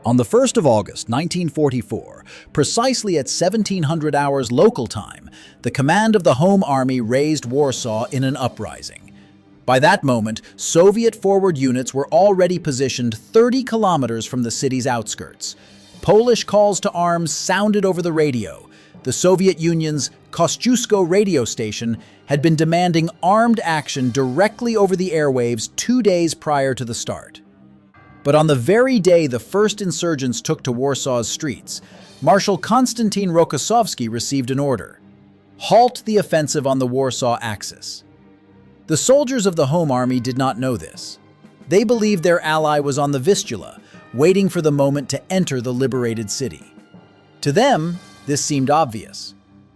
On the 1st of August, 1944, precisely at 1700 hours local time, the command of the Home Army raised Warsaw in an uprising. By that moment, Soviet forward units were already positioned 30 kilometers from the city's outskirts. Polish calls to arms sounded over the radio. The Soviet Union's Kościuszko radio station had been demanding armed action directly over the airwaves 2 days prior to the start. But on the very day the first insurgents took to Warsaw's streets, Marshal Konstantin Rokossovsky received an order: halt the offensive on the Warsaw Axis. The soldiers of the Home Army did not know this. They believed their ally was on the Vistula, waiting for the moment to enter the liberated city. To them, this seemed obvious.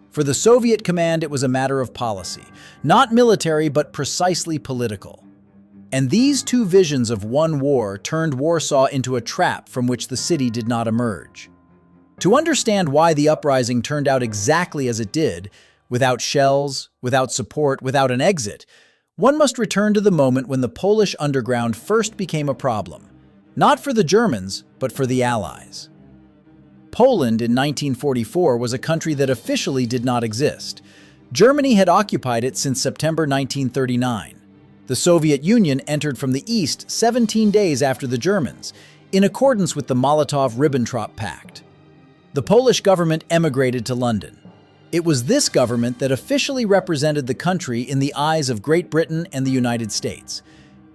For the Soviet command, it was a matter of policy, not military but precisely political. And these two visions of one war turned Warsaw into a trap from which the city did not emerge. To understand why the uprising turned out exactly as it did, without shells, without support, without an exit, one must return to the moment when the Polish underground first became a problem, not for the Germans, but for the Allies. Poland in 1944 was a country that officially did not exist. Germany had occupied it since September 1939. The Soviet Union entered from the east 17 days after the Germans, in accordance with the Molotov-Ribbentrop Pact. The Polish government emigrated to London. It was this government that officially represented the country in the eyes of Great Britain and the United States.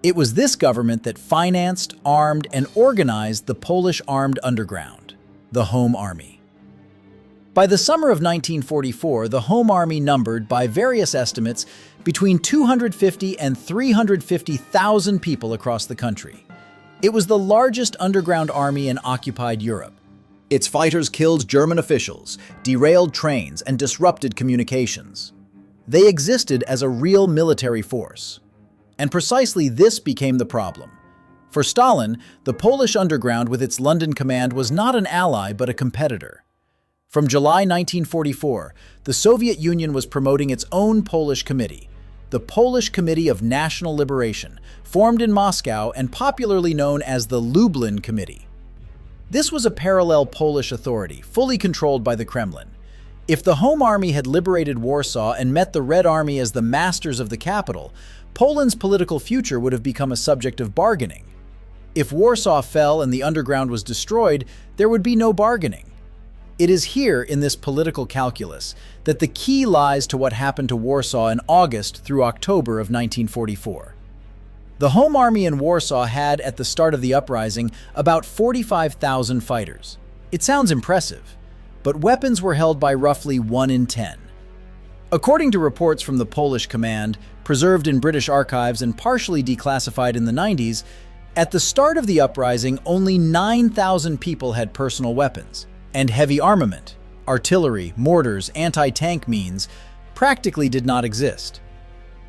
It was this government that financed, armed, and organized the Polish armed underground, the Home Army. By the summer of 1944, the Home Army numbered, by various estimates, between 250 and 350,000 people across the country. It was the largest underground army in occupied Europe. Its fighters killed German officials, derailed trains, and disrupted communications. They existed as a real military force. And precisely this became the problem. For Stalin, the Polish underground with its London command was not an ally but a competitor. From July 1944, the Soviet Union was promoting its own Polish committee, the Polish Committee of National Liberation, formed in Moscow and popularly known as the Lublin Committee. This was a parallel Polish authority, fully controlled by the Kremlin. If the Home Army had liberated Warsaw and met the Red Army as the masters of the capital, Poland's political future would have become a subject of bargaining. If Warsaw fell and the underground was destroyed, there would be no bargaining. It is here, in this political calculus, that the key lies to what happened to Warsaw in August through October of 1944. The Home Army in Warsaw had, at the start of the uprising, about 45,000 fighters. It sounds impressive, but weapons were held by roughly 1 in 10. According to reports from the Polish command, preserved in British archives and partially declassified in the 90s, at the start of the uprising, only 9,000 people had personal weapons, and heavy armament, artillery, mortars, anti-tank means, practically did not exist.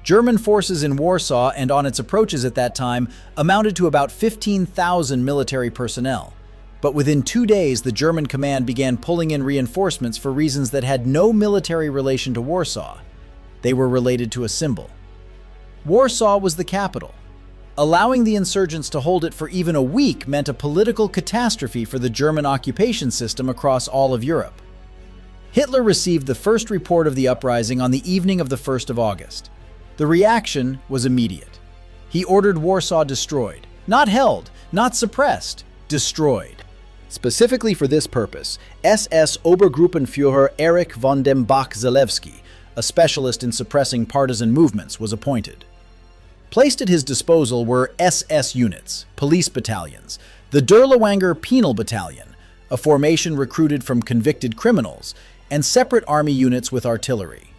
German forces in Warsaw and on its approaches at that time amounted to about 15,000 military personnel. But within 2 days, the German command began pulling in reinforcements for reasons that had no military relation to Warsaw. They were related to a symbol. Warsaw was the capital. Allowing the insurgents to hold it for even a week meant a political catastrophe for the German occupation system across all of Europe. Hitler received the first report of the uprising on the evening of the 1st of August. The reaction was immediate. He ordered Warsaw destroyed, not held, not suppressed, destroyed. Specifically for this purpose, SS Obergruppenführer Erich von dem Bach-Zelewski, a specialist in suppressing partisan movements, was appointed. Placed at his disposal were SS units, police battalions, the Durlawanger Penal Battalion, a formation recruited from convicted criminals, and separate army units with artillery.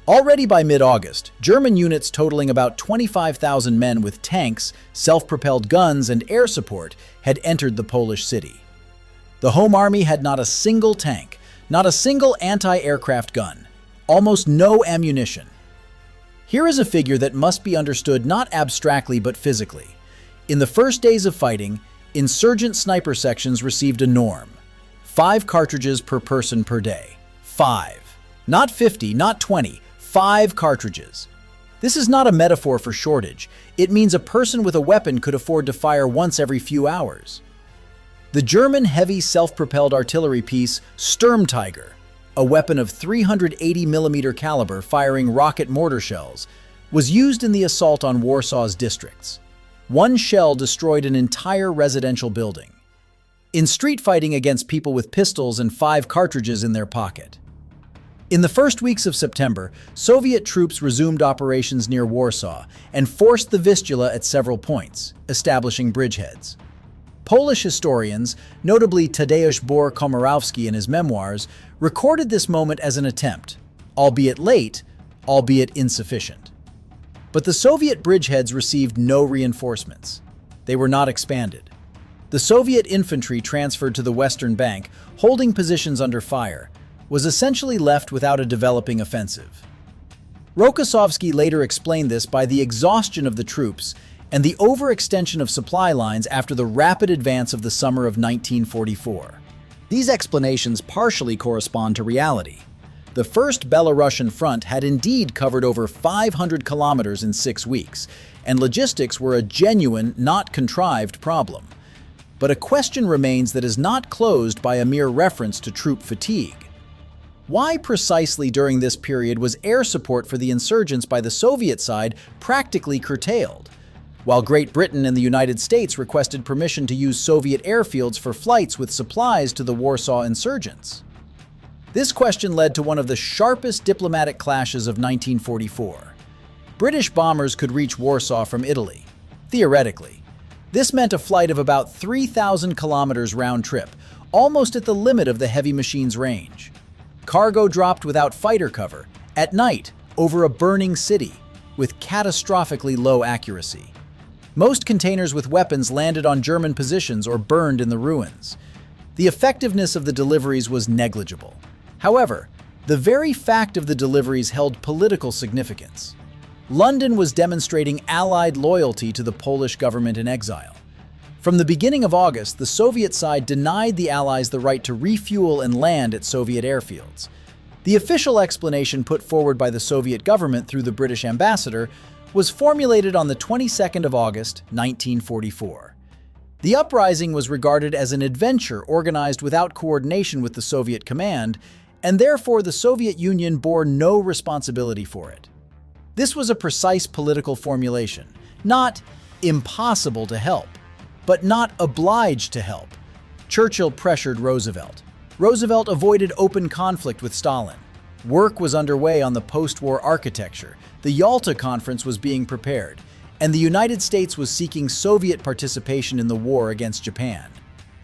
Already by mid-August, German units totaling about 25,000 men with tanks, self-propelled guns, and air support had entered the Polish city. The Home Army had not a single tank, not a single anti-aircraft gun, almost no ammunition. Here is a figure that must be understood not abstractly but physically. In the first days of fighting, insurgent sniper sections received a norm: 5 cartridges per person per day. 5. Not 50, not 20, 5 cartridges. This is not a metaphor for shortage. It means a person with a weapon could afford to fire once every few hours. The German heavy self-propelled artillery piece Sturmtiger, a weapon of 380mm caliber firing rocket mortar shells, was used in the assault on Warsaw's districts. One shell destroyed an entire residential building. In street fighting against people with pistols and 5 cartridges in their pocket. In the first weeks of September, Soviet troops resumed operations near Warsaw and forced the Vistula at several points, establishing bridgeheads. Polish historians, notably Tadeusz Komorowski in his memoirs, recorded this moment as an attempt, albeit late, albeit insufficient. But the Soviet bridgeheads received no reinforcements. They were not expanded. The Soviet infantry transferred to the western bank, holding positions under fire, was essentially left without a developing offensive. Rokossovsky later explained this by the exhaustion of the troops and the overextension of supply lines after the rapid advance of the summer of 1944. These explanations partially correspond to reality. The First Belarusian Front had indeed covered over 500 kilometers in 6 weeks, and logistics were a genuine, not contrived problem. But a question remains that is not closed by a mere reference to troop fatigue. Why precisely during this period was air support for the insurgents by the Soviet side practically curtailed, while Great Britain and the United States requested permission to use Soviet airfields for flights with supplies to the Warsaw insurgents? This question led to one of the sharpest diplomatic clashes of 1944. British bombers could reach Warsaw from Italy, theoretically. This meant a flight of about 3,000 kilometers round trip, almost at the limit of the heavy machine's range. Cargo dropped without fighter cover, at night, over a burning city, with catastrophically low accuracy. Most containers with weapons landed on German positions or burned in the ruins. The effectiveness of the deliveries was negligible. However, the very fact of the deliveries held political significance. London was demonstrating Allied loyalty to the Polish government in exile. From the beginning of August, the Soviet side denied the Allies the right to refuel and land at Soviet airfields. The official explanation put forward by the Soviet government through the British ambassador was formulated on the 22nd of August, 1944. The uprising was regarded as an adventure organized without coordination with the Soviet command, and therefore the Soviet Union bore no responsibility for it. This was a precise political formulation, not impossible to help, but not obliged to help. Churchill pressured Roosevelt. Roosevelt avoided open conflict with Stalin. Work was underway on the post-war architecture. The Yalta Conference was being prepared, and the United States was seeking Soviet participation in the war against Japan.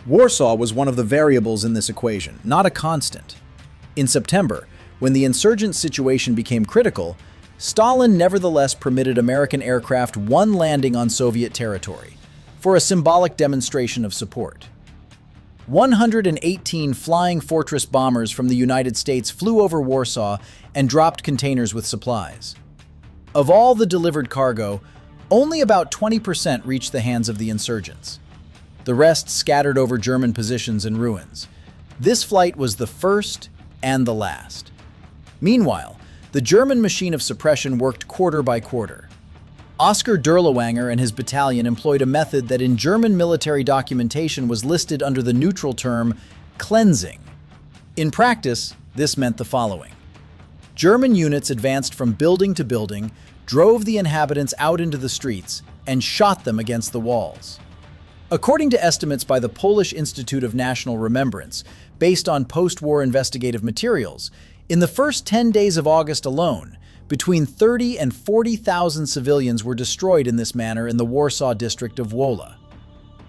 Warsaw was one of the variables in this equation, not a constant. In September, when the insurgent situation became critical, Stalin nevertheless permitted American aircraft one landing on Soviet territory, for a symbolic demonstration of support. 118 Flying Fortress bombers from the United States flew over Warsaw and dropped containers with supplies. Of all the delivered cargo, only about 20% reached the hands of the insurgents. The rest scattered over German positions and ruins. This flight was the first and the last. Meanwhile, the German machine of suppression worked quarter by quarter. Oskar Dirlewanger and his battalion employed a method that in German military documentation was listed under the neutral term cleansing. In practice, this meant the following. German units advanced from building to building, drove the inhabitants out into the streets, and shot them against the walls. According to estimates by the Polish Institute of National Remembrance, based on post-war investigative materials, in the first 10 days of August alone, between 30 and 40,000 civilians were destroyed in this manner in the Warsaw district of Wola.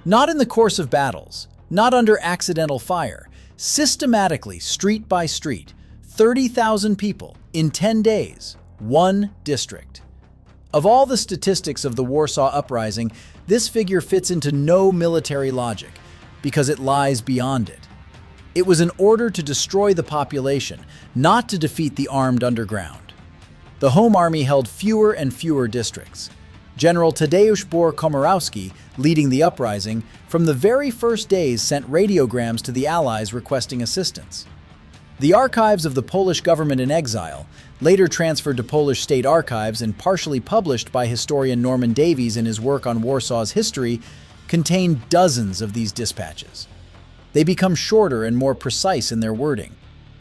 Not in the course of battles, not under accidental fire, systematically, street by street, 30,000 people in 10 days, one district. Of all the statistics of the Warsaw Uprising, this figure fits into no military logic because it lies beyond it. It was an order to destroy the population, not to defeat the armed underground. The Home Army held fewer and fewer districts. General Tadeusz Komorowski, leading the uprising, from the very first days sent radiograms to the Allies requesting assistance. The archives of the Polish government in exile, later transferred to Polish state archives and partially published by historian Norman Davies in his work on Warsaw's history, contain dozens of these dispatches. They become shorter and more precise in their wording.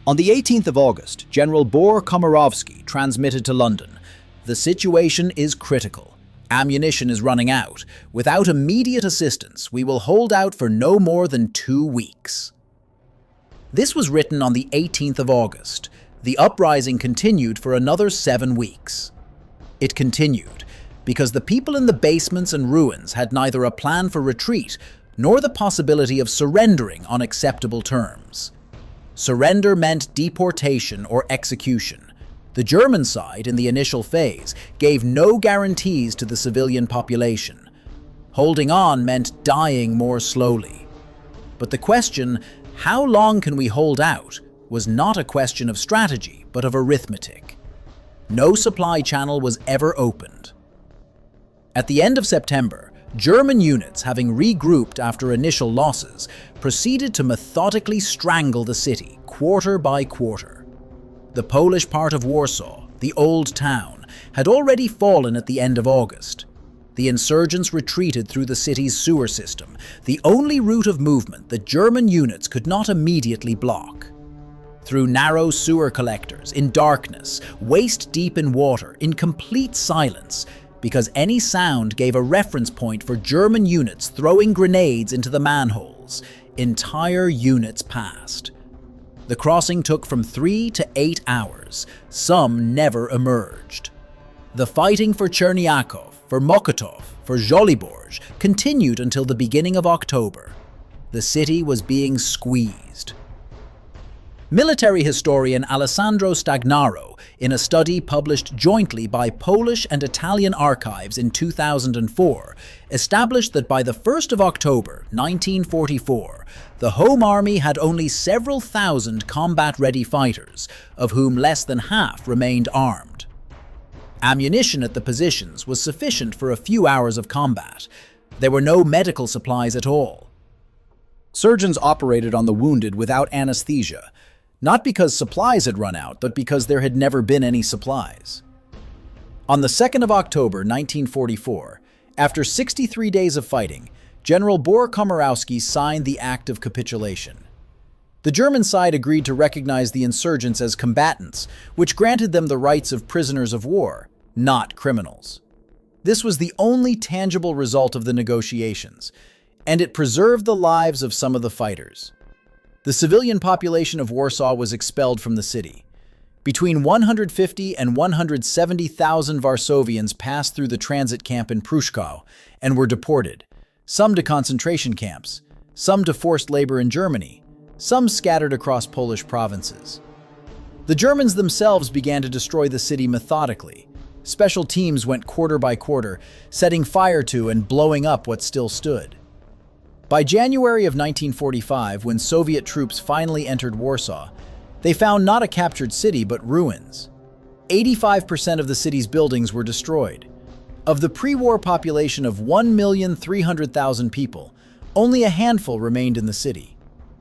On the 18th of August, General Rokossovsky transmitted to London, "The situation is critical. Ammunition is running out. Without immediate assistance, we will hold out for no more than 2 weeks." This was written on the 18th of August. The uprising continued for another 7 weeks. It continued because the people in the basements and ruins had neither a plan for retreat nor the possibility of surrendering on acceptable terms. Surrender meant deportation or execution. The German side, in the initial phase, gave no guarantees to the civilian population. Holding on meant dying more slowly. But the question, how long can we hold out, was not a question of strategy, but of arithmetic. No supply channel was ever opened. At the end of September, German units, having regrouped after initial losses, proceeded to methodically strangle the city, quarter by quarter. The Polish part of Warsaw, the Old Town, had already fallen at the end of August. The insurgents retreated through the city's sewer system, the only route of movement that German units could not immediately block. Through narrow sewer collectors, in darkness, waist-deep in water, in complete silence, because any sound gave a reference point for German units throwing grenades into the manholes. Entire units passed. The crossing took from 3 to 8 hours. Some never emerged. The fighting for Cherniakov, for Mokotów, for Żoliborz continued until the beginning of October. The city was being squeezed. Military historian Alessandro Stagnaro, in a study published jointly by Polish and Italian archives in 2004, established that by the 1st of October 1944, the Home Army had only several thousand combat-ready fighters, of whom less than half remained armed. Ammunition at the positions was sufficient for a few hours of combat. There were no medical supplies at all. Surgeons operated on the wounded without anesthesia, not because supplies had run out, but because there had never been any supplies. On the 2nd of October 1944, after 63 days of fighting, General Komorowski signed the Act of Capitulation. The German side agreed to recognize the insurgents as combatants, which granted them the rights of prisoners of war, not criminals. This was the only tangible result of the negotiations, and it preserved the lives of some of the fighters. The civilian population of Warsaw was expelled from the city. Between 150 and 170,000 Varsovians passed through the transit camp in Pruszkow and were deported, some to concentration camps, some to forced labor in Germany, some scattered across Polish provinces. The Germans themselves began to destroy the city methodically. Special teams went quarter by quarter, setting fire to and blowing up what still stood. By January of 1945, when Soviet troops finally entered Warsaw, they found not a captured city but ruins. 85% of the city's buildings were destroyed. Of the pre-war population of 1,300,000 people, only a handful remained in the city.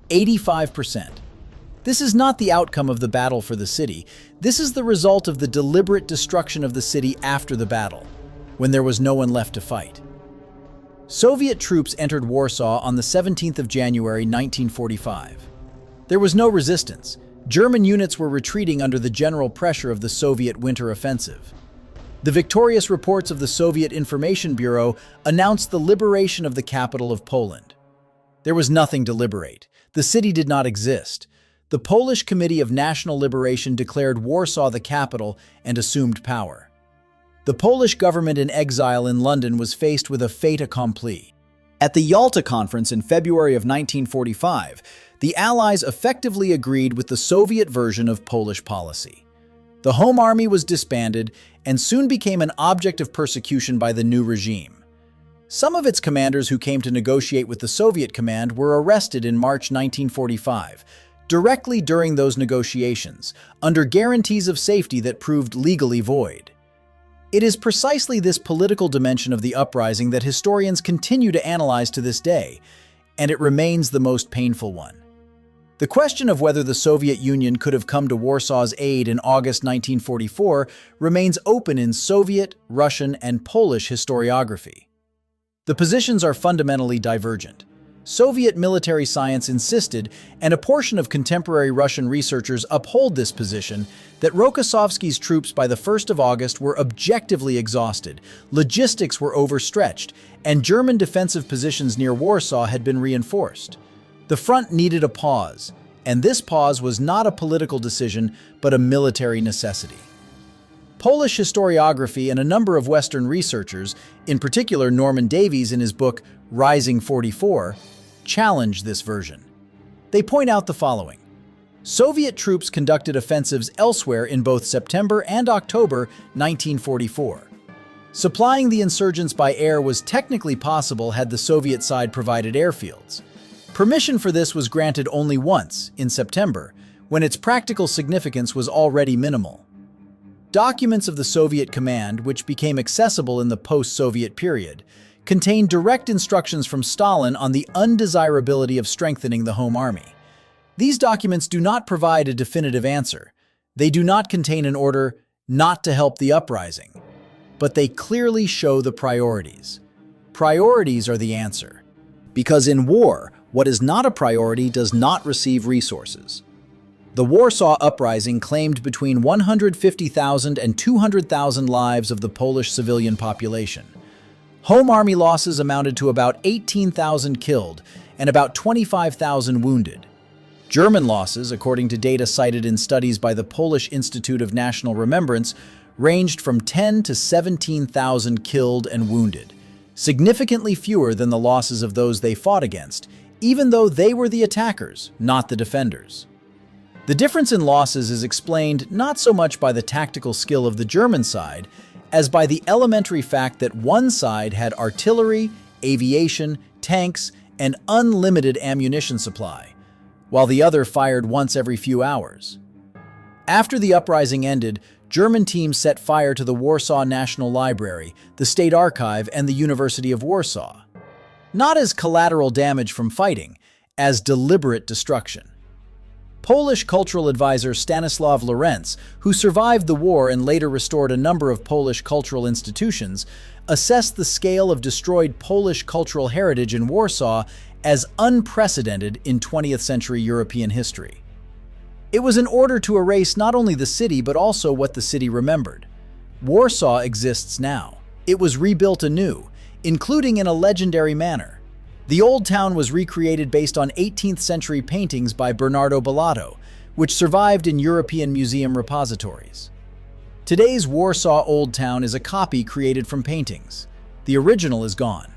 85%. This is not the outcome of the battle for the city. This is the result of the deliberate destruction of the city after the battle, when there was no one left to fight. Soviet troops entered Warsaw on the 17th of January 1945. There was no resistance. German units were retreating under the general pressure of the Soviet winter offensive. The victorious reports of the Soviet Information Bureau announced the liberation of the capital of Poland. There was nothing to liberate. The city did not exist. The Polish Committee of National Liberation declared Warsaw the capital and assumed power. The Polish government in exile in London was faced with a fait accompli. At the Yalta Conference in February of 1945, the Allies effectively agreed with the Soviet version of Polish policy. The Home Army was disbanded and soon became an object of persecution by the new regime. Some of its commanders who came to negotiate with the Soviet command were arrested in March 1945, directly during those negotiations, under guarantees of safety that proved legally void. It is precisely this political dimension of the uprising that historians continue to analyze to this day, and it remains the most painful one. The question of whether the Soviet Union could have come to Warsaw's aid in August 1944 remains open in Soviet, Russian, and Polish historiography. The positions are fundamentally divergent. Soviet military science insisted, and a portion of contemporary Russian researchers uphold this position, that Rokossovsky's troops by the 1st of August were objectively exhausted, logistics were overstretched, and German defensive positions near Warsaw had been reinforced. The front needed a pause, and this pause was not a political decision, but a military necessity. Polish historiography and a number of Western researchers, in particular Norman Davies in his book Rising 44, challenge this version. They point out the following. Soviet troops conducted offensives elsewhere in both September and October 1944. Supplying the insurgents by air was technically possible had the Soviet side provided airfields. Permission for this was granted only once, in September, when its practical significance was already minimal. Documents of the Soviet command, which became accessible in the post-Soviet period, contained direct instructions from Stalin on the undesirability of strengthening the home army. These documents do not provide a definitive answer. They do not contain an order not to help the uprising, but they clearly show the priorities. Priorities are the answer. Because in war, what is not a priority does not receive resources. The Warsaw Uprising claimed between 150,000 and 200,000 lives of the Polish civilian population. Home army losses amounted to about 18,000 killed and about 25,000 wounded. German losses, according to data cited in studies by the Polish Institute of National Remembrance, ranged from 10 to 17,000 killed and wounded, significantly fewer than the losses of those they fought against, even though they were the attackers, not the defenders. The difference in losses is explained not so much by the tactical skill of the German side, as by the elementary fact that one side had artillery, aviation, tanks, and unlimited ammunition supply, while the other fired once every few hours. After the uprising ended, German teams set fire to the Warsaw National Library, the State Archive, and the University of Warsaw. Not as collateral damage from fighting, as deliberate destruction. Polish cultural advisor Stanisław Lorentz, who survived the war and later restored a number of Polish cultural institutions, assessed the scale of destroyed Polish cultural heritage in Warsaw as unprecedented in 20th century European history. It was in order to erase not only the city but also what the city remembered. Warsaw exists now. It was rebuilt anew, including in a legendary manner. The Old Town was recreated based on 18th century paintings by Bernardo Bellato, which survived in European museum repositories. Today's Warsaw Old Town is a copy created from paintings. The original is gone.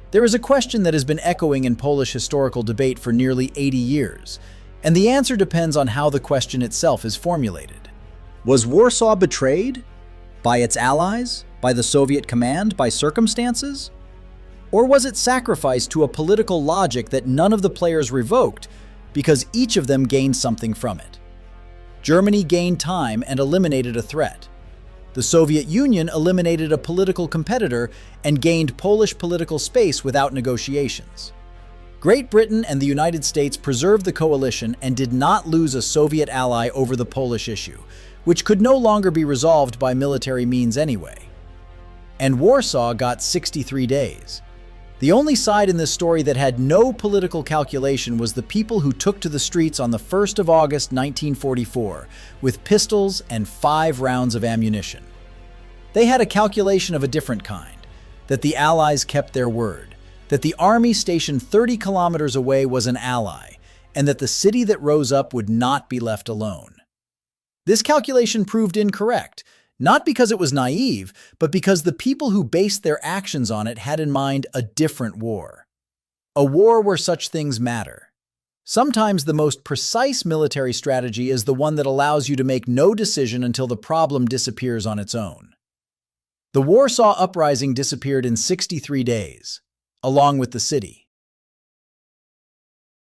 There is a question that has been echoing in Polish historical debate for nearly 80 years, and the answer depends on how the question itself is formulated. Was Warsaw betrayed? By its allies? By the Soviet command? By circumstances? Or was it sacrificed to a political logic that none of the players revoked because each of them gained something from it? Germany gained time and eliminated a threat. The Soviet Union eliminated a political competitor and gained Polish political space without negotiations. Great Britain and the United States preserved the coalition and did not lose a Soviet ally over the Polish issue, which could no longer be resolved by military means anyway. And Warsaw got 63 days. The only side in this story that had no political calculation was the people who took to the streets on the 1st of August 1944 with pistols and 5 rounds of ammunition. They had a calculation of a different kind, that the Allies kept their word, that the army stationed 30 kilometers away was an ally, and that the city that rose up would not be left alone. This calculation proved incorrect, not because it was naive, but because the people who based their actions on it had in mind a different war. A war where such things matter. Sometimes the most precise military strategy is the one that allows you to make no decision until the problem disappears on its own. The Warsaw Uprising disappeared in 63 days, along with the city.